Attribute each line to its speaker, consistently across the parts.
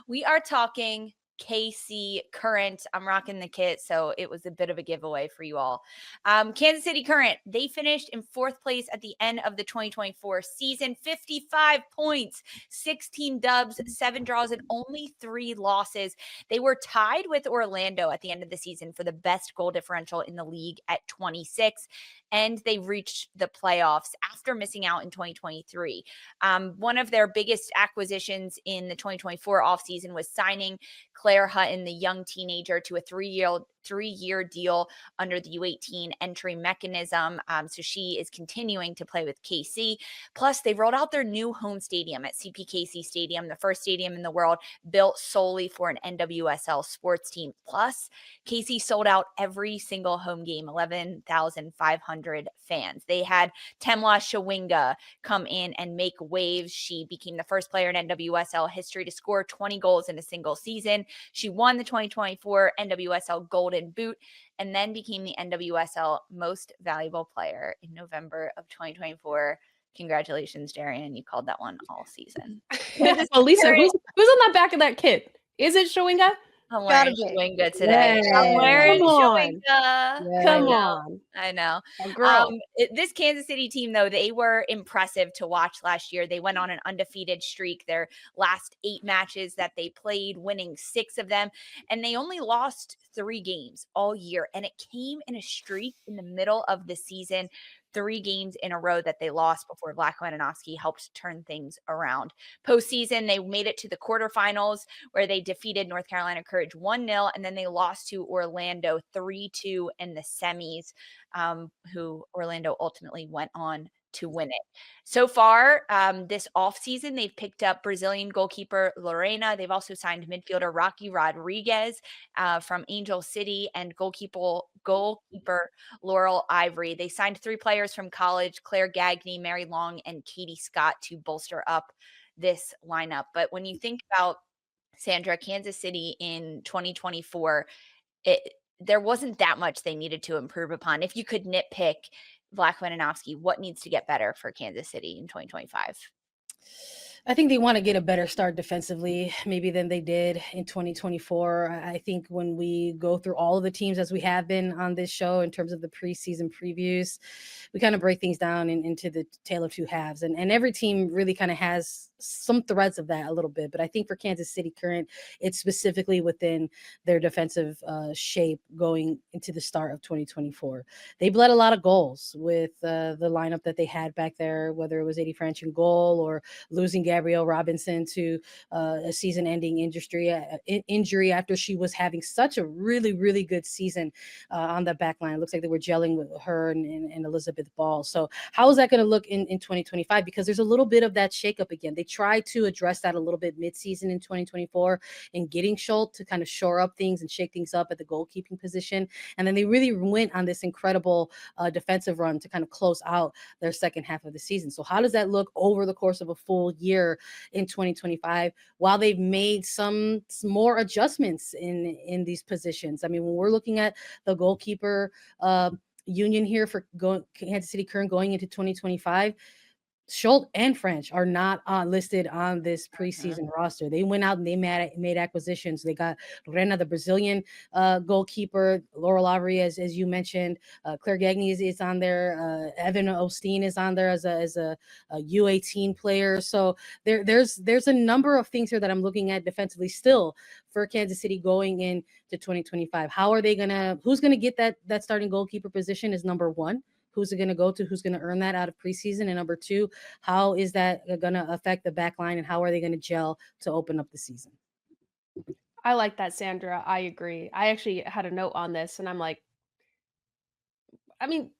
Speaker 1: We are talking KC Current. I'm rocking the kit, so it was a bit of a giveaway for you all. Kansas City Current, they finished in fourth place at the end of the 2024 season, 55 points, 16 dubs, 7 draws, and only 3 losses. They were tied with Orlando at the end of the season for the best goal differential in the league at 26, and they reached the playoffs after missing out in 2023. One of their biggest acquisitions in the 2024 offseason was signing Claire Hutton, the young teenager, to a three-year deal under the U18 entry mechanism. So she is continuing to play with KC. Plus, they rolled out their new home stadium at CPKC Stadium, the first stadium in the world built solely for an NWSL sports team. Plus, KC sold out every single home game, 11,500 fans. They had Temla Chawinga come in and make waves. She became the first player in NWSL history to score 20 goals in a single season. She won the 2024 NWSL Golden Boot and then became the NWSL Most Valuable Player in November of 2024. Congratulations, Darian. You called that one all season.
Speaker 2: Well, Lisa, who's on the back of that kit? Is it Chawinga?
Speaker 1: I'm wearing Chawinga today.
Speaker 2: Yeah.
Speaker 1: I'm wearing
Speaker 2: Come on.
Speaker 1: Chawinga.
Speaker 2: Yeah. Come on.
Speaker 1: I know.
Speaker 2: Girl.
Speaker 1: This Kansas City team, though, they were impressive to watch last year. They went on an undefeated streak. Their last 8 matches that they played, winning 6 of them. And they only lost 3 games all year. And it came in a streak in the middle of the season. 3 games in a row that they lost before Vlatko Andonovski helped turn things around. Postseason, they made it to the quarterfinals where they defeated North Carolina Courage 1-0, and then they lost to Orlando 3-2 in the semis, who Orlando ultimately went on to win it. So far, this offseason, they've picked up Brazilian goalkeeper Lorena. They've also signed midfielder Rocky Rodriguez from Angel City and goalkeeper Laurel Ivory. They signed 3 players from college, Claire Gagne, Mary Long, and Katie Scott, to bolster up this lineup. But when you think about, Sandra, Kansas City in 2024, there wasn't that much they needed to improve upon. If you could nitpick Vlatko Andonovski, what needs to get better for Kansas City in 2025?
Speaker 3: I think they want to get a better start defensively, maybe than they did in 2024. I think when we go through all of the teams, as we have been on this show in terms of the preseason previews, we kind of break things down into the tale of 2 halves. And every team really kind of has some threads of that a little bit. But I think for Kansas City Current, it's specifically within their defensive shape going into the start of 2024. They bled a lot of goals with the lineup that they had back there, whether it was Eddie French in goal or losing Gabrielle Robinson to a season-ending injury after she was having such a really, really good season on the back line. It looks like they were gelling with her and Elizabeth Ball. So how is that going to look in 2025? Because there's a little bit of that shakeup again. They tried to address that a little bit mid-season in 2024 and getting Schultz to kind of shore up things and shake things up at the goalkeeping position. And then they really went on this incredible defensive run to kind of close out their second half of the season. So how does that look over the course of a full year in 2025, while they've made some more adjustments in these positions? I mean, when we're looking at the goalkeeper union here for Kansas City Current going into 2025, Schultz and French are not listed on this preseason roster. They went out and they made acquisitions. They got Lorena, the Brazilian goalkeeper, Laurel Ivory, as you mentioned. Claire Gagne is on there. Evan Osteen is on there as a U18 player. So there's a number of things here that I'm looking at defensively still for Kansas City going into 2025. Who's gonna get that starting goalkeeper position is number 1. Who's it going to go to? Who's going to earn that out of preseason? And number 2, how is that going to affect the back line and how are they going to gel to open up the season?
Speaker 2: I like that, Sandra. I agree. I actually had a note on this and I'm like, I mean,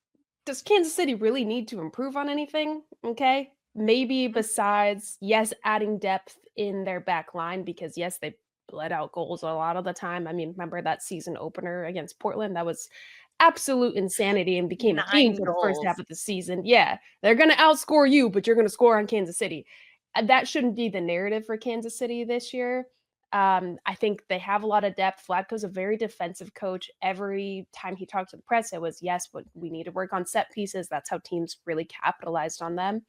Speaker 2: does Kansas City really need to improve on anything? Okay. Maybe besides, yes, adding depth in their back line because, yes, they bled out goals a lot of the time. I mean, remember that season opener against Portland? That was absolute insanity and became a theme for the first half of the season. Yeah, they're going to outscore you, but you're going to score on Kansas City. That shouldn't be the narrative for Kansas City this year. I think they have a lot of depth. Vlatko's a very defensive coach. Every time he talked to the press, it was, yes, but we need to work on set pieces. That's how teams really capitalized on them.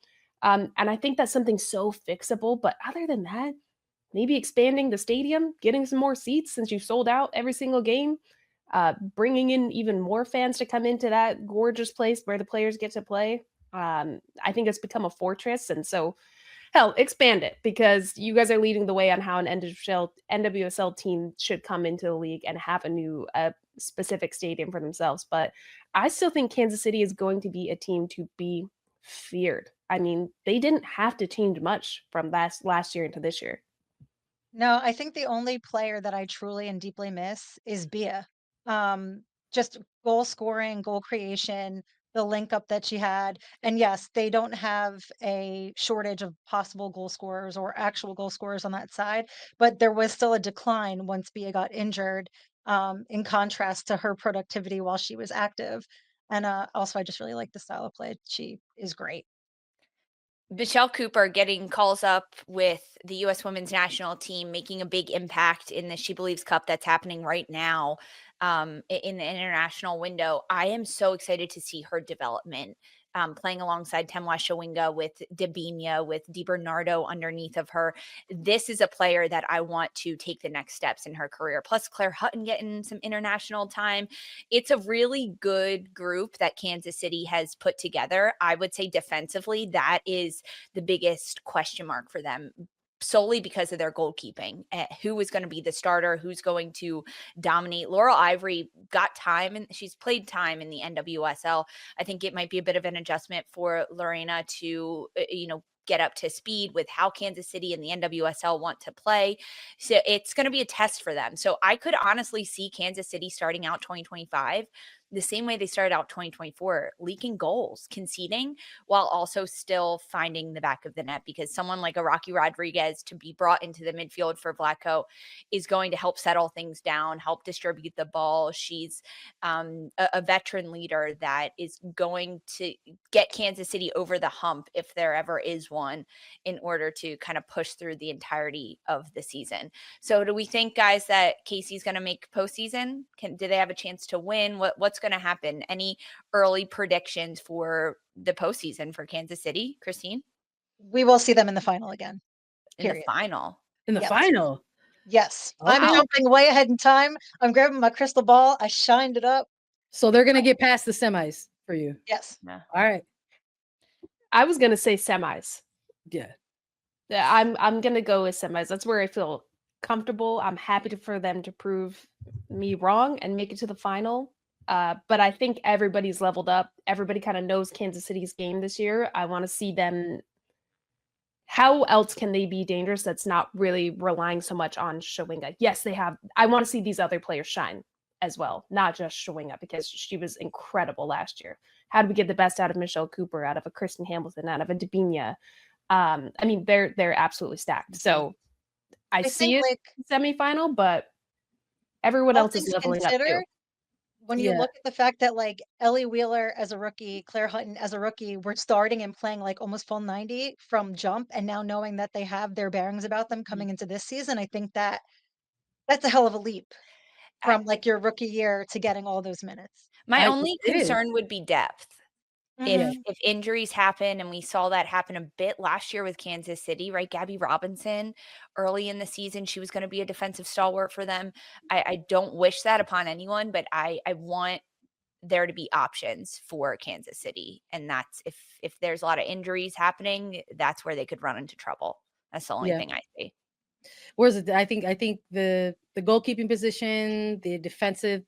Speaker 2: And I think that's something so fixable. But other than that, maybe expanding the stadium, getting some more seats since you sold out every single game, bringing in even more fans to come into that gorgeous place where the players get to play. I think it's become a fortress. And so, hell, expand it because you guys are leading the way on how an NWSL team should come into the league and have a new specific stadium for themselves. But I still think Kansas City is going to be a team to be feared. I mean, they didn't have to change much from last year into this year.
Speaker 4: No, I think the only player that I truly and deeply miss is Bia. Um, just goal scoring, goal creation, the link up that she had. And yes, they don't have a shortage of possible goal scorers or actual goal scorers on that side, but there was still a decline once Bia got injured, in contrast to her productivity while she was active. And also, I just really like the style of play. She is great.
Speaker 1: Michelle Cooper getting calls up with the U.S. Women's National Team, making a big impact in the She Believes Cup that's happening right now in the international window. I am so excited to see her development, playing alongside Temwa Chawinga with Dabinia, with DiBernardo underneath of her. This is a player that I want to take the next steps in her career. Plus Claire Hutton getting some international time. It's a really good group that Kansas City has put together. I would say defensively, that is the biggest question mark for them, solely because of their goalkeeping. Who is going to be the starter? Who's going to dominate? Laurel Ivory got time and she's played time in the NWSL. I think it might be a bit of an adjustment for Lorena to, get up to speed with how Kansas City and the NWSL want to play. So it's going to be a test for them. So I could honestly see Kansas City starting out 2025 the same way they started out 2024, leaking goals, conceding, while also still finding the back of the net, because someone like a Rocky Rodriguez to be brought into the midfield for Vlatko is going to help settle things down, help distribute the ball. She's a veteran leader that is going to get Kansas City over the hump, if there ever is one, in order to kind of push through the entirety of the season. So do we think, guys, that Casey's going to make postseason? Do they have a chance to win? What's going to happen? Any early predictions for the postseason for Kansas City, Christine?
Speaker 4: We will see them in the final again.
Speaker 1: In the
Speaker 4: Period.
Speaker 1: final.
Speaker 3: In the
Speaker 4: Yes.
Speaker 3: final.
Speaker 4: Yes. I'm
Speaker 3: Wow.
Speaker 4: jumping way ahead in time. I'm grabbing my crystal ball. I shined it up.
Speaker 3: So they're gonna get past the semis for you.
Speaker 4: Yes.
Speaker 1: Yeah.
Speaker 3: All right.
Speaker 2: I was gonna say semis.
Speaker 3: Yeah.
Speaker 2: Yeah, I'm gonna go with semis. That's where I feel comfortable. I'm happy for them to prove me wrong and make it to the final. But I think everybody's leveled up. Everybody kind of knows Kansas City's game this year. I want to see them. How else can they be dangerous that's not really relying so much on Chawinga? Yes, they have. I want to see these other players shine as well, not just Chawinga, because she was incredible last year. How do we get the best out of Michelle Cooper, out of a Kristen Hamilton, out of a Dabinia? I mean, they're absolutely stacked. So I see
Speaker 4: think,
Speaker 2: it semifinal, but everyone
Speaker 4: all
Speaker 2: else is
Speaker 4: things
Speaker 2: leveling up too.
Speaker 4: considered, when you
Speaker 3: Yeah.
Speaker 4: look at the fact that like Ellie Wheeler as a rookie, Claire Hutton as a rookie, were starting and playing like almost full 90 from jump, and now knowing that they have their bearings about them coming into this season, I think that that's a hell of a leap
Speaker 1: I-
Speaker 4: from like your rookie year to getting all those minutes.
Speaker 1: My
Speaker 3: I-
Speaker 1: only
Speaker 3: it is.
Speaker 1: concern would be depth.
Speaker 4: Mhm.
Speaker 1: If injuries happen, and we saw that happen a bit last year with Kansas City, right? Gabby Robinson, early in the season, she was going to be a defensive stalwart for them. I don't wish that upon anyone, but I want there to be options for Kansas City. And that's if there's a lot of injuries happening, that's where they could run into trouble. That's the only
Speaker 3: Yeah.
Speaker 1: thing I see.
Speaker 3: Where's it? I think the goalkeeping position, the defensive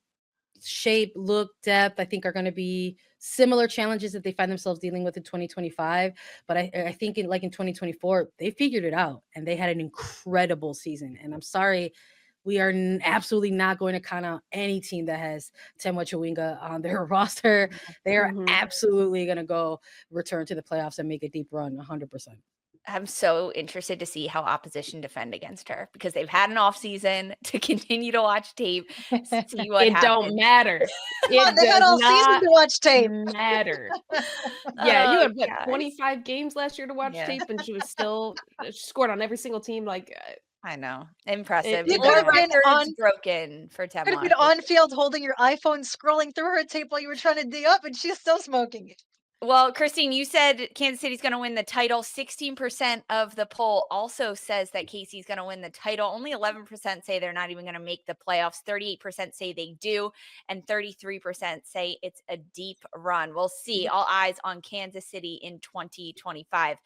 Speaker 3: shape, look, depth, I think are going to be similar challenges that they find themselves dealing with in 2025. But I think in 2024, they figured it out and they had an incredible season. And I'm sorry, we are absolutely not going to count out any team that has Temwa Chawinga on their roster. They are
Speaker 2: Mhm.
Speaker 3: absolutely going to go return to the playoffs and make a deep run 100%.
Speaker 1: I'm so interested to see how opposition defend against her, because they've had an off season to continue to watch tape, see what
Speaker 2: It
Speaker 1: happens.
Speaker 2: don't matter.
Speaker 4: Come on,
Speaker 2: It
Speaker 4: they've had
Speaker 2: does
Speaker 4: all season
Speaker 2: not
Speaker 4: to watch tape.
Speaker 2: matter. Yeah, you
Speaker 1: Oh,
Speaker 2: had what,
Speaker 1: gosh.
Speaker 2: 25 games last year to watch
Speaker 1: Yeah.
Speaker 2: tape, and she was still she scored on every single team. Like
Speaker 1: I know. Impressive.
Speaker 4: You
Speaker 1: More
Speaker 4: could have been
Speaker 1: records
Speaker 4: on
Speaker 1: broken for
Speaker 4: could have
Speaker 1: Temwa.
Speaker 4: been on field holding your iPhone, scrolling through her tape while you were trying to dig up, and she's still smoking it.
Speaker 1: Well, Christine, you said Kansas City's going to win the title. 16% of the poll also says that KC's going to win the title. Only 11% say they're not even going to make the playoffs. 38% say they do, and 33% say it's a deep run. We'll see. All eyes on Kansas City in 2025.